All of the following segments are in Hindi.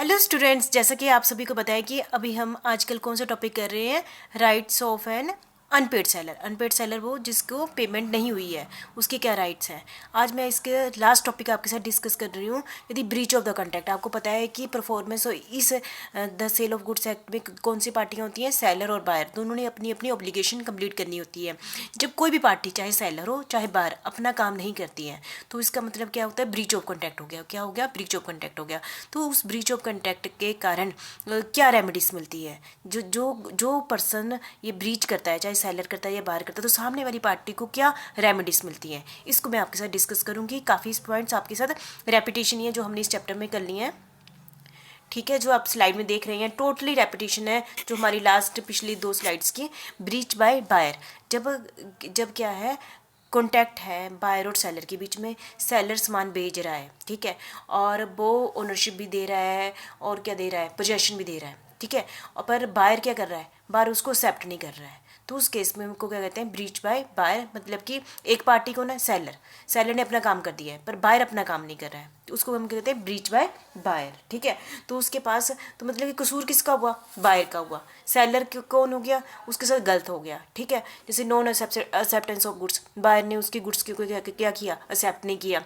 हेलो स्टूडेंट्स, जैसा कि आप सभी को पता है कि अभी हम आजकल कौन सा टॉपिक कर रहे हैं। Rights of an unpaid seller. Unpaid seller वो जिसको पेमेंट नहीं हुई है, उसके क्या राइट्स हैं। आज मैं इसके लास्ट टॉपिक आपके साथ डिस्कस कर रही हूँ। यदि ब्रीच ऑफ द कॉन्ट्रैक्ट, आपको पता है कि परफॉर्मेंस और इस the sale of goods act में कौन सी पार्टियाँ होती हैं, सेलर और बायर। दोनों ने अपनी अपनी ऑब्लिगेशन कंप्लीट करनी होती है। जब कोई भी पार्टी, चाहे सेलर हो चाहे बायर, अपना काम नहीं करती है तो इसका मतलब क्या होता है, ब्रीच ऑफ कॉन्ट्रैक्ट हो गया। क्या हो गया? ब्रीच ऑफ कॉन्ट्रैक्ट हो गया। तो उस ब्रीच ऑफ कॉन्ट्रैक्ट के कारण क्या रेमेडीज मिलती है। जो जो जो पर्सन ये ब्रीच करता है, चाहे सेलर करता है या बायर करता है, तो सामने वाली पार्टी को क्या रेमेडीज मिलती हैं, इसको मैं आपके साथ डिस्कस करूंगी। काफ़ी पॉइंट्स आपके साथ रेपिटेशन ही है जो हमने इस चैप्टर में कर लिए हैं। ठीक है, जो आप स्लाइड में देख रहे हैं टोटली रेपिटेशन है जो हमारी लास्ट पिछली 2 स्लाइड्स की। ब्रीच बाय बायर, जब जब क्या है, कॉन्टैक्ट है बायर और सेलर के बीच में। सेलर सामान बेच रहा है, ठीक है, और वो ओनरशिप भी दे रहा है और क्या दे रहा है, पोजेशन भी दे रहा है, ठीक है। और पर बायर क्या कर रहा है, बायर उसको एक्सेप्ट नहीं कर रहा है। तो उस केस में उनको क्या कहते हैं, ब्रीच बाय बायर। मतलब कि एक पार्टी को ना, सेलर ने अपना काम कर दिया है पर बायर अपना काम नहीं कर रहा है, तो उसको हम कहते हैं ब्रीच बाय बायर, ठीक है। तो उसके पास तो मतलब कि कसूर किसका हुआ, बायर का हुआ। सेलर कौन हो गया, उसके साथ गलत हो गया, ठीक है। जैसे non acceptance of goods, buyer ने उसकी गुड्स की क्या किया, एक्सेप्ट नहीं किया।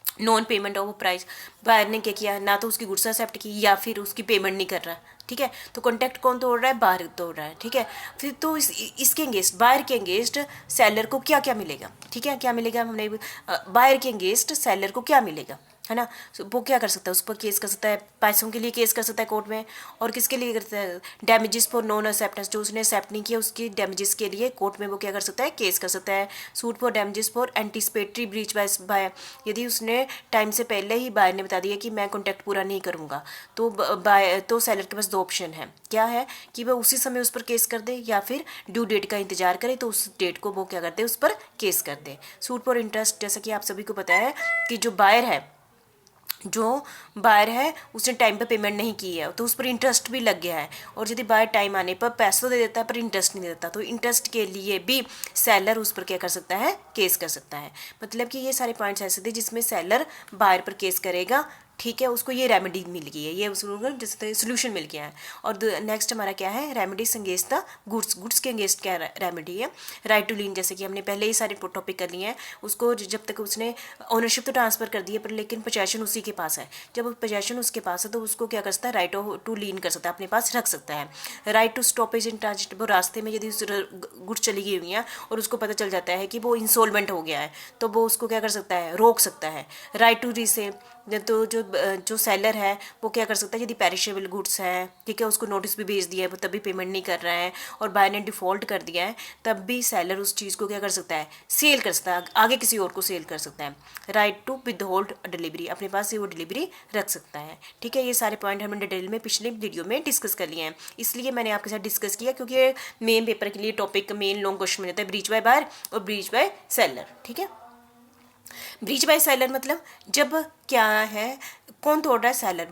Non payment of price, buyer ने क्या किया, ना तो उसकी गुड्स एक्सेप्ट की या फिर उसकी पेमेंट नहीं कर रहा, ठीक है। तो कॉन्ट्रैक्ट कौन तोड़ रहा है, बायर तोड़ रहा है, ठीक है। फिर तो इसके अगेंस्ट, बायर के अगेंस्ट सेलर को क्या क्या मिलेगा, ठीक है, क्या मिलेगा, हमने बायर के अगेंस्ट सेलर को क्या मिलेगा, है ना। वो क्या कर सकता है, उस पर केस कर सकता है, पैसों के लिए केस कर सकता है कोर्ट में। और किसके लिए करता है, डैमेजेस फॉर नॉन एक्सेप्टेंस, जो उसने एक्सेप्ट नहीं किया उसकी डैमेजेस के लिए कोर्ट में वो क्या कर सकता है, केस कर सकता है। Suit for damages for anticipatory breach by, यदि उसने टाइम से पहले ही बायर ने बता दिया कि मैं कॉन्ट्रैक्ट पूरा नहीं करूँगा, तो बाय तो सेलर के पास 2 ऑप्शन है। क्या है कि वह उसी समय उस पर केस कर दे या फिर ड्यू डेट का इंतजार करे, तो उस डेट को वो क्या करते हैं, उस पर केस कर दे। सूट फॉर इंटरेस्ट, जैसा कि आप सभी को पता है कि जो बायर है उसने टाइम पर पेमेंट नहीं की है तो उस पर इंटरेस्ट भी लग गया है। और यदि बायर टाइम आने पर पैसा तो दे देता है पर इंटरेस्ट नहीं देता, तो इंटरेस्ट के लिए भी सेलर उस पर क्या कर सकता है, केस कर सकता है। मतलब कि ये सारे पॉइंट्स ऐसे थे जिसमें सेलर बायर पर केस करेगा, ठीक है। उसको ये रेमेडी मिल गई है, ये उसको जैसे सोल्यूशन मिल गया है। और नेक्स्ट हमारा क्या है, रेमेडीज अगेंस्ट द गुड्स के अगेंस्ट क्या रेमेडी है, राइट टू लीन। जैसे कि हमने पहले ही सारे टॉपिक कर लिए हैं। उसको जब तक उसने ओनरशिप तो ट्रांसफर कर दी है पर लेकिन पोजेशन उसी के पास है, जब पोजेशन उसके पास है तो उसको क्या कर सकता है, राइट टू लीन कर सकता है, अपने पास रख सकता है। Right to stoppage in transit, वो रास्ते में यदि गुड्स चली गई हुई हैं और उसको पता चल जाता है कि वो इंसॉल्वेंट हो गया है तो वो उसको क्या कर सकता है, रोक सकता है। राइट टू रीसेल, तो जो सेलर है वो क्या कर सकता है, यदि पेरिशेबल गुड्स है, ठीक है, उसको नोटिस भी भेज दिया है वो तभी पेमेंट नहीं कर रहा है और बायर ने डिफ़ॉल्ट कर दिया है, तब भी सेलर उस चीज़ को क्या कर सकता है, सेल कर सकता है, आगे किसी और को सेल कर सकता है। राइट टू विदहोल्ड डिलीवरी, अपने पास से वो डिलीवरी रख सकता है, ठीक है। ये सारे पॉइंट हमने डिटेल में पिछले वीडियो में डिस्कस कर लिए हैं, इसलिए मैंने आपके साथ डिस्कस किया क्योंकि मेन पेपर के लिए टॉपिक मेन लॉन्ग क्वेश्चन में रहता है ब्रीच बाय बायर और ब्रीच बाय सेलर, ठीक है। ब्रीच बाय सेलर मतलब जब क्या है, कौन तोड़ रहा है, सेलर।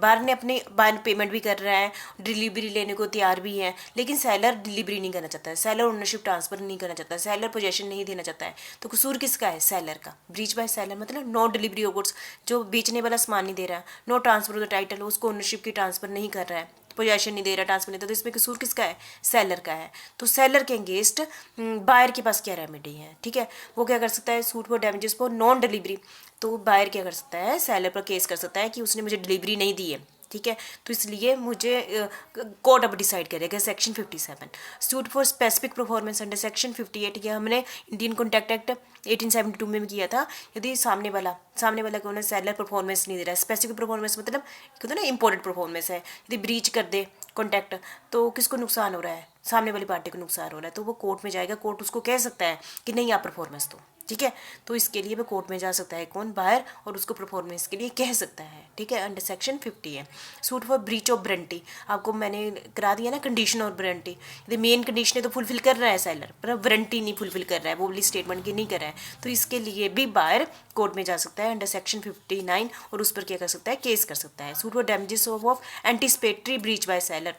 बायर पेमेंट भी कर रहा है, डिलीवरी लेने को तैयार भी है, लेकिन सेलर डिलीवरी नहीं करना चाहता है, सेलर ओनरशिप ट्रांसफर नहीं करना चाहता है, सेलर पोजेशन नहीं देना चाहता है। तो कसूर किसका है, सेलर का। ब्रीच बाय सेलर मतलब नो डिलीवरी ऑफ गुड्स, जो बेचने वाला सामान नहीं दे रहा, no transfer of the title, उसको ओनरशिप की ट्रांसफर नहीं कर रहा है, पोजेशन नहीं दे रहा, ट्रांसफर नहीं, तो इसमें कसूर किसका है, सेलर का है। तो सेलर के अगेंस्ट बायर के पास क्या रेमेडी है, ठीक है, वो क्या कर सकता है, suit for damages for non delivery. तो बायर क्या कर सकता है, सेलर पर केस कर सकता है कि उसने मुझे डिलीवरी नहीं दी है, ठीक है, तो इसलिए मुझे कोर्ट अब डिसाइड करेगा। Section 57 suit for specific performance under section 58, यह हमने इंडियन कॉन्ट्रैक्ट एक्ट 1872 में किया था। यदि सामने वाला कौन है, सेलर परफॉर्मेंस नहीं दे रहा है, स्पेसिफिक परफॉर्मेंस मतलब कहते हैं ना इंपॉर्टेंट परफॉर्मेंस है, यदि ब्रीच कर दे कॉन्ट्रैक्ट तो किसको नुकसान हो रहा है, सामने वाली पार्टी को नुकसान हो रहा है, तो वो कोर्ट में जाएगा, कोर्ट उसको कह सकता है कि नहीं आप परफॉर्मेंस दो, ठीक है। तो इसके लिए वो कोर्ट में जा सकता है कौन, बायर, और उसको परफॉर्मेंस के लिए कह सकता है, ठीक है, अंडर सेक्शन 50 है। Suit for breach of warranty, आपको मैंने करा दिया ना कंडीशन और वारंटी, यदि मेन कंडीशन है तो फुलफिल कर रहा है सेलर पर वारंटी नहीं फुलफिल कर रहा है, वो वाली स्टेटमेंट की नहीं कर रहा है, तो इसके लिए भी बायर कोर्ट में जा सकता है अंडर सेक्शन 59 और उस पर क्या कर सकता है, केस कर सकता है। Suit for damages of anticipatory breach by seller,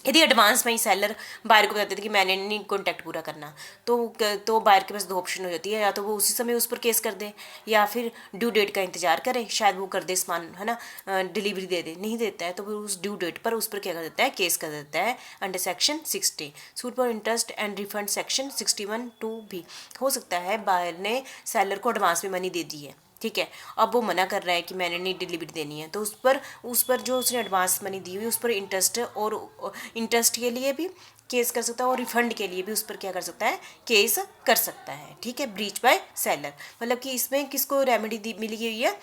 यदि एडवांस में ही सेलर बायर को बता देते कि मैंने नहीं कॉन्टैक्ट पूरा करना, तो बायर के पास दो ऑप्शन हो जाती है, या तो वो उसी समय उस पर केस कर दे या फिर ड्यू डेट का इंतजार करे, शायद वो कर दे सामान, है ना, डिलीवरी दे दे। नहीं देता है तो वो उस ड्यू डेट पर उस पर क्या कर देता है, केस कर देता है under section 60। Suit for interest and refund section 61(2) भी। हो सकता है बायर ने सेलर को एडवांस में मनी दे दी है, ठीक है, अब वो मना कर रहा है कि मैंने नहीं डिलीवरी देनी है, तो उस पर जो उसने एडवांस मनी दी हुई उस पर इंटरेस्ट, और इंटरेस्ट के लिए भी केस कर सकता है और रिफंड के लिए भी उस पर क्या कर सकता है, केस कर सकता है, ठीक है। ब्रीच बाय सेलर मतलब कि इसमें किसको रेमेडी मिली हुई है,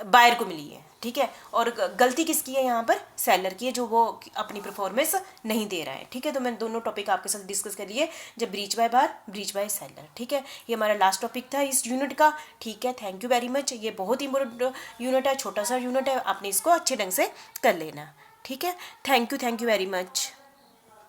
बायर को मिली है, ठीक है, और गलती किसकी है यहाँ पर, सेलर की है, जो वो अपनी परफॉर्मेंस नहीं दे रहा है, ठीक है। तो मैंने दोनों टॉपिक आपके साथ डिस्कस कर लिए, जब breach by buyer, breach by seller, ठीक है। ये हमारा लास्ट टॉपिक था इस यूनिट का, ठीक है। Thank you very much. ये बहुत ही इंपॉर्टेंट यूनिट है, छोटा सा यूनिट है, आपने इसको अच्छे ढंग से कर लेना, ठीक है। Thank you very much.